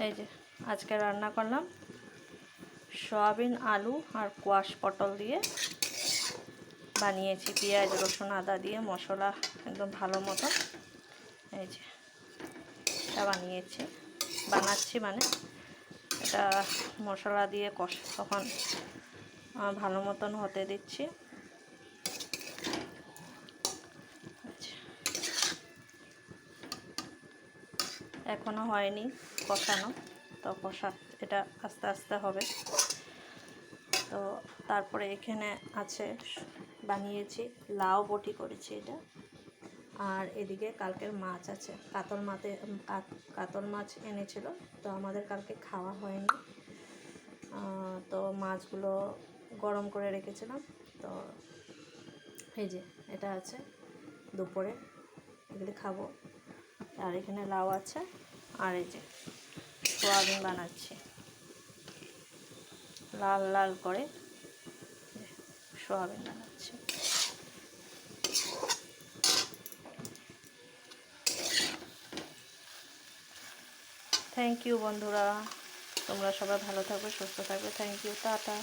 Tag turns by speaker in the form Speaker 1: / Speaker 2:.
Speaker 1: এই যে আজকে রান্না করলাম সয়াবিন আলু আর কোয়াশ পটল দিয়ে বানিয়েছি, পেঁয়াজ রসুন আদা দিয়ে মশলা একদম ভালো মতো। এই যে এটা বানাচ্ছি মানে এটা মশলা দিয়ে তখন ভালো মতন হতে দিচ্ছি। এখনো হয়নি কষানো, তো এটা আস্তে আস্তে হবে। তো তারপরে এখানে আছে বানিয়েছি লাউ বটি করেছি এটা, আর এদিকে কালকের মাছ আছে, কাতল মাছ এনেছিল, তো আমাদের কালকে খাওয়া হয়নি। তো মাছগুলো গরম করে রেখেছিলাম, তো এই যে এটা আছে দুপুরে এগুলি খাবো। আর এখানে লাউ আছে, আর এই যে সোয়াবিন বানাচ্ছি লাল লাল করে, সোয়াবিন বানাচ্ছি। থ্যাংক ইউ বন্ধুরা, তোমরা সবাই ভালো থাকবে, সুস্থ থাকবে। Thank you, tata.